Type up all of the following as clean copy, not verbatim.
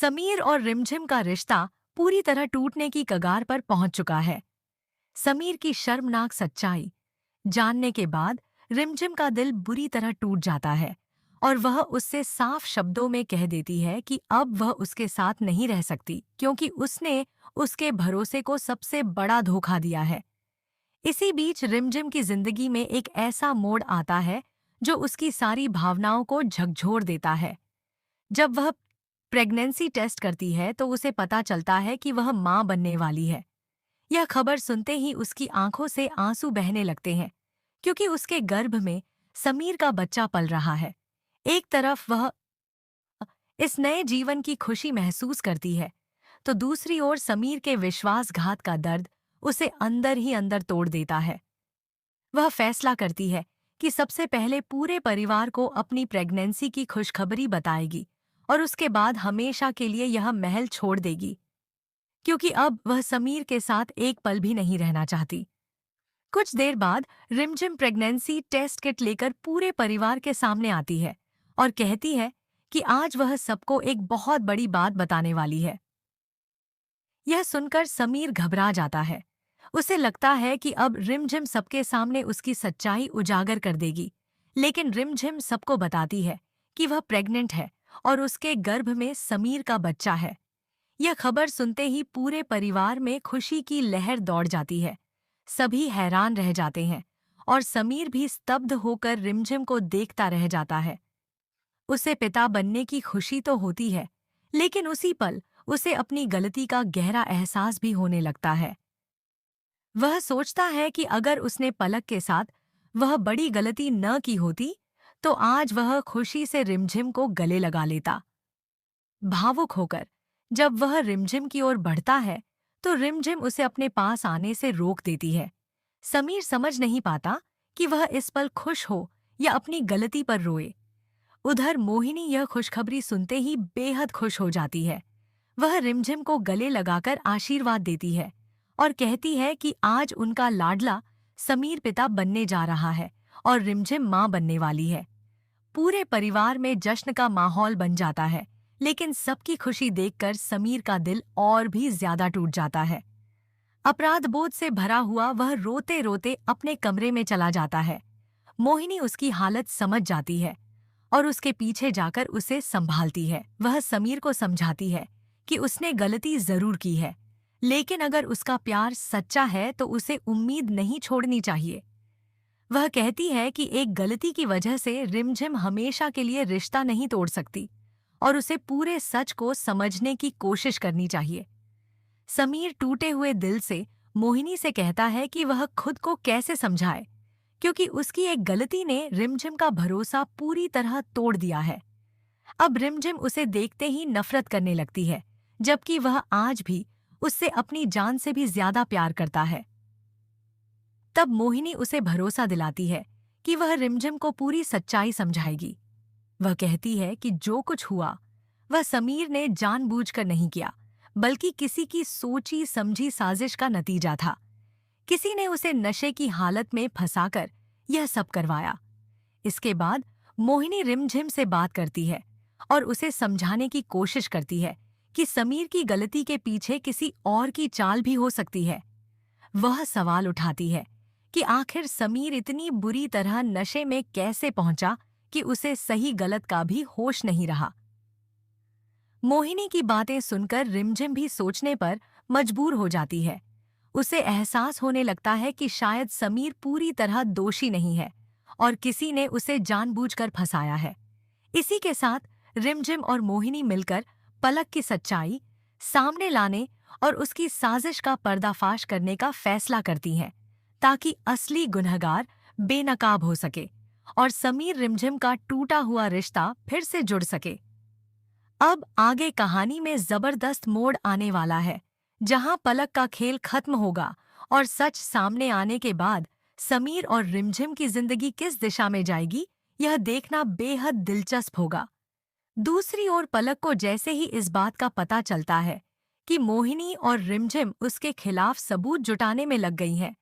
समीर और रिमझिम का रिश्ता पूरी तरह टूटने की कगार पर पहुंच चुका है। समीर की शर्मनाक सच्चाई जानने के बाद रिमझिम का दिल बुरी तरह टूट जाता है और वह उससे साफ शब्दों में कह देती है कि अब वह उसके साथ नहीं रह सकती क्योंकि उसने उसके भरोसे को सबसे बड़ा धोखा दिया है। इसी बीच रिमझिम की जिंदगी में एक ऐसा मोड़ आता है जो उसकी सारी भावनाओं को झकझोर देता है। जब वह प्रेगनेंसी टेस्ट करती है तो उसे पता चलता है कि वह मां बनने वाली है। यह खबर सुनते ही उसकी आंखों से आंसू बहने लगते हैं क्योंकि उसके गर्भ में समीर का बच्चा पल रहा है। एक तरफ वह इस नए जीवन की खुशी महसूस करती है तो दूसरी ओर समीर के विश्वासघात का दर्द उसे अंदर ही अंदर तोड़ देता है। वह फैसला करती है कि सबसे पहले पूरे परिवार को अपनी प्रेगनेंसी की खुशखबरी बताएगी और उसके बाद हमेशा के लिए यह महल छोड़ देगी क्योंकि अब वह समीर के साथ एक पल भी नहीं रहना चाहती। कुछ देर बाद रिमझिम प्रेगनेंसी टेस्ट किट लेकर पूरे परिवार के सामने आती है और कहती है कि आज वह सबको एक बहुत बड़ी बात बताने वाली है। यह सुनकर समीर घबरा जाता है। उसे लगता है कि अब रिमझिम सबके सामने उसकी सच्चाई उजागर कर देगी, लेकिन रिमझिम सबको बताती है कि वह प्रेग्नेंट है और उसके गर्भ में समीर का बच्चा है। यह खबर सुनते ही पूरे परिवार में खुशी की लहर दौड़ जाती है। सभी हैरान रह जाते हैं और समीर भी स्तब्ध होकर रिमझिम को देखता रह जाता है। उसे पिता बनने की खुशी तो होती है, लेकिन उसी पल उसे अपनी गलती का गहरा एहसास भी होने लगता है। वह सोचता है कि अगर उसने पलक के साथ वह बड़ी गलती न की होती, तो आज वह खुशी से रिमझिम को गले लगा लेता। भावुक होकर जब वह रिमझिम की ओर बढ़ता है, तो रिमझिम उसे अपने पास आने से रोक देती है। समीर समझ नहीं पाता कि वह इस पल खुश हो या अपनी गलती पर रोए। उधर मोहिनी यह खुशखबरी सुनते ही बेहद खुश हो जाती है। वह रिमझिम को गले लगाकर आशीर्वाद देती है और कहती है कि आज उनका लाडला समीर पिता बनने जा रहा है और रिमझिम मां बनने वाली है। पूरे परिवार में जश्न का माहौल बन जाता है, लेकिन सबकी खुशी देखकर समीर का दिल और भी ज्यादा टूट जाता है। अपराध बोध से भरा हुआ वह रोते रोते अपने कमरे में चला जाता है। मोहिनी उसकी हालत समझ जाती है और उसके पीछे जाकर उसे संभालती है। वह समीर को समझाती है कि उसने गलती जरूर की है, लेकिन अगर उसका प्यार सच्चा है तो उसे उम्मीद नहीं छोड़नी चाहिए। वह कहती है कि एक गलती की वजह से रिमझिम हमेशा के लिए रिश्ता नहीं तोड़ सकती और उसे पूरे सच को समझने की कोशिश करनी चाहिए। समीर टूटे हुए दिल से मोहिनी से कहता है कि वह खुद को कैसे समझाए, क्योंकि उसकी एक गलती ने रिमझिम का भरोसा पूरी तरह तोड़ दिया है। अब रिमझिम उसे देखते ही नफरत करने लगती है, जबकि वह आज भी उससे अपनी जान से भी ज्यादा प्यार करता है। तब मोहिनी उसे भरोसा दिलाती है कि वह रिमझिम को पूरी सच्चाई समझाएगी। वह कहती है कि जो कुछ हुआ वह समीर ने जानबूझकर नहीं किया, बल्कि किसी की सोची समझी साजिश का नतीजा था। किसी ने उसे नशे की हालत में फंसाकर यह सब करवाया। इसके बाद मोहिनी रिमझिम से बात करती है और उसे समझाने की कोशिश करती है कि समीर की गलती के पीछे किसी और की चाल भी हो सकती है। वह सवाल उठाती है कि आखिर समीर इतनी बुरी तरह नशे में कैसे पहुंचा कि उसे सही गलत का भी होश नहीं रहा। मोहिनी की बातें सुनकर रिमझिम भी सोचने पर मजबूर हो जाती है। उसे एहसास होने लगता है कि शायद समीर पूरी तरह दोषी नहीं है और किसी ने उसे जानबूझकर फंसाया है। इसी के साथ रिमझिम और मोहिनी मिलकर पलक की सच्चाई सामने लाने और उसकी साजिश का पर्दाफाश करने का फैसला करती हैं, ताकि असली गुनहगार बेनकाब हो सके और समीर रिमझिम का टूटा हुआ रिश्ता फिर से जुड़ सके। अब आगे कहानी में जबरदस्त मोड़ आने वाला है, जहां पलक का खेल खत्म होगा और सच सामने आने के बाद समीर और रिमझिम की जिंदगी किस दिशा में जाएगी, यह देखना बेहद दिलचस्प होगा। दूसरी ओर पलक को जैसे ही इस बात का पता चलता है कि मोहिनी और रिमझिम उसके खिलाफ सबूत जुटाने में लग गई हैं,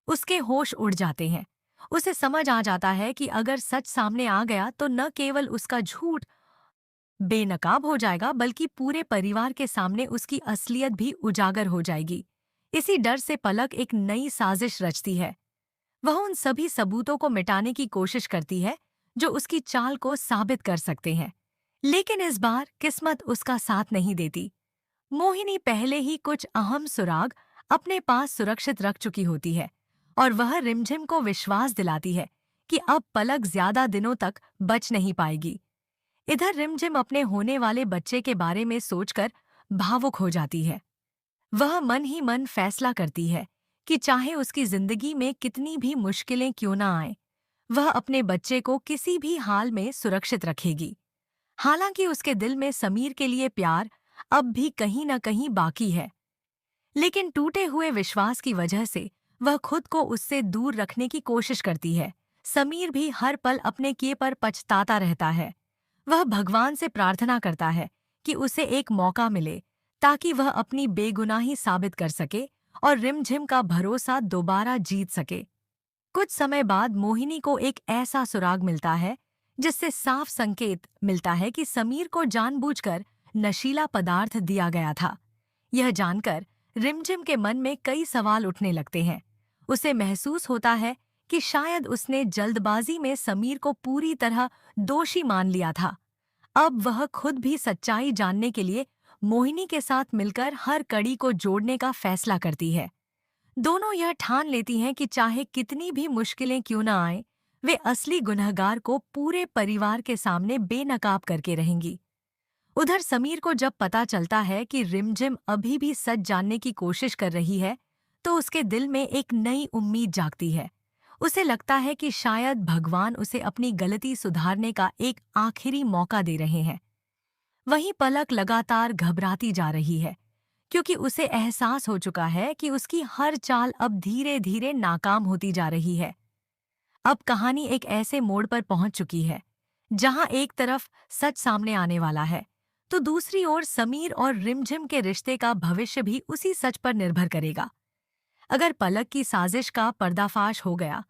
उसके होश उड़ जाते हैं। उसे समझ आ जाता है कि अगर सच सामने आ गया तो न केवल उसका झूठ बेनकाब हो जाएगा, बल्कि पूरे परिवार के सामने उसकी असलियत भी उजागर हो जाएगी। इसी डर से पलक एक नई साजिश रचती है। वह उन सभी सबूतों को मिटाने की कोशिश करती है जो उसकी चाल को साबित कर सकते हैं। लेकिन इस बार किस्मत उसका साथ नहीं देती। मोहिनी पहले ही कुछ अहम सुराग अपने पास सुरक्षित रख चुकी होती है और वह रिमझिम को विश्वास दिलाती है कि अब पलक ज्यादा दिनों तक बच नहीं पाएगी। इधर रिमझिम अपने होने वाले बच्चे के बारे में सोचकर भावुक हो जाती है। वह मन ही मन फैसला करती है कि चाहे उसकी जिंदगी में कितनी भी मुश्किलें क्यों ना आए, वह अपने बच्चे को किसी भी हाल में सुरक्षित रखेगी। हालांकि उसके दिल में समीर के लिए प्यार अब भी कहीं न कहीं बाकी है, लेकिन टूटे हुए विश्वास की वजह से वह खुद को उससे दूर रखने की कोशिश करती है। समीर भी हर पल अपने किए पर पछताता रहता है। वह भगवान से प्रार्थना करता है कि उसे एक मौका मिले ताकि वह अपनी बेगुनाही साबित कर सके और रिमझिम का भरोसा दोबारा जीत सके। कुछ समय बाद मोहिनी को एक ऐसा सुराग मिलता है जिससे साफ संकेत मिलता है कि समीर को जानबूझकर नशीला पदार्थ दिया गया था। यह जानकर रिमझिम के मन में कई सवाल उठने लगते हैं। उसे महसूस होता है कि शायद उसने जल्दबाजी में समीर को पूरी तरह दोषी मान लिया था। अब वह खुद भी सच्चाई जानने के लिए मोहिनी के साथ मिलकर हर कड़ी को जोड़ने का फैसला करती है। दोनों यह ठान लेती हैं कि चाहे कितनी भी मुश्किलें क्यों न आए, वे असली गुनहगार को पूरे परिवार के सामने बेनकाब करके रहेंगी। उधर समीर को जब पता चलता है कि रिमझिम अभी भी सच जानने की कोशिश कर रही है, तो उसके दिल में एक नई उम्मीद जागती है। उसे लगता है कि शायद भगवान उसे अपनी गलती सुधारने का एक आखिरी मौका दे रहे हैं। वहीं पलक लगातार घबराती जा रही है, क्योंकि उसे एहसास हो चुका है कि उसकी हर चाल अब धीरे धीरे नाकाम होती जा रही है। अब कहानी एक ऐसे मोड़ पर पहुंच चुकी है जहां एक तरफ सच सामने आने वाला है, तो दूसरी ओर समीर और रिमझिम के रिश्ते का भविष्य भी उसी सच पर निर्भर करेगा। अगर पलक की साजिश का पर्दाफाश हो गया,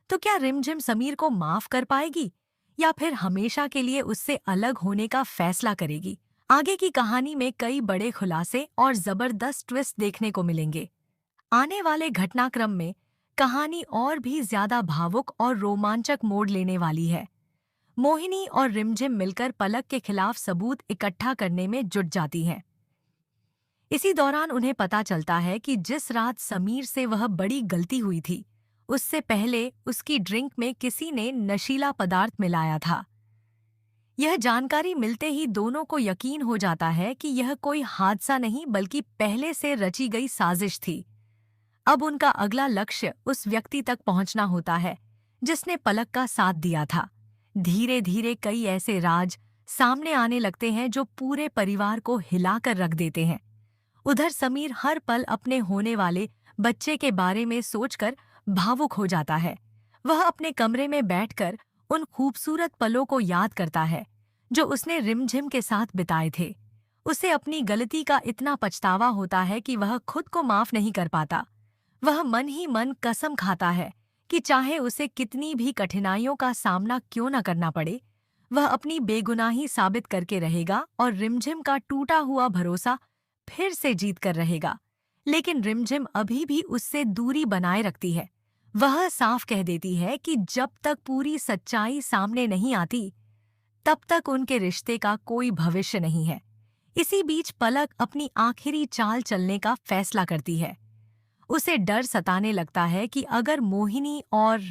तो क्या रिमझिम समीर को माफ कर पाएगी या फिर हमेशा के लिए उससे अलग होने का फैसला करेगी? आगे की कहानी में कई बड़े खुलासे और जबरदस्त ट्विस्ट देखने को मिलेंगे। आने वाले घटनाक्रम में कहानी और भी ज्यादा भावुक और रोमांचक मोड़ लेने वाली है। मोहिनी और रिमझिम मिलकर पलक के खिलाफ सबूत इकट्ठा करने में जुट जाती हैं। इसी दौरान उन्हें पता चलता है कि जिस रात समीर से वह बड़ी गलती हुई थी, उससे पहले उसकी ड्रिंक में किसी ने नशीला पदार्थ मिलाया था। यह जानकारी मिलते ही दोनों को यकीन हो जाता है कि यह कोई हादसा नहीं बल्कि पहले से रची गई साजिश थी। अब उनका अगला लक्ष्य उस व्यक्ति तक पहुंचना होता है जिसने पलक का साथ दिया था। धीरे धीरे कई ऐसे राज सामने आने लगते हैं जो पूरे परिवार को हिलाकर रख देते हैं। उधर समीर हर पल अपने होने वाले बच्चे के बारे में सोचकर भावुक हो जाता है। वह अपने कमरे में बैठकर उन खूबसूरत पलों को याद करता है जो उसने रिमझिम के साथ बिताए थे। उसे अपनी गलती का इतना पछतावा होता है कि वह खुद को माफ नहीं कर पाता। वह मन ही मन कसम खाता है कि चाहे उसे कितनी भी कठिनाइयों का सामना क्यों न करना पड़े, वह अपनी बेगुनाही साबित करके रहेगा और रिमझिम का टूटा हुआ भरोसा फिर से जीत कर रहेगा। लेकिन रिमझिम अभी भी उससे दूरी बनाए रखती है। वह साफ कह देती है कि जब तक पूरी सच्चाई सामने नहीं आती, तब तक उनके रिश्ते का कोई भविष्य नहीं है। इसी बीच पलक अपनी आखिरी चाल चलने का फैसला करती है। उसे डर सताने लगता है कि अगर मोहिनी और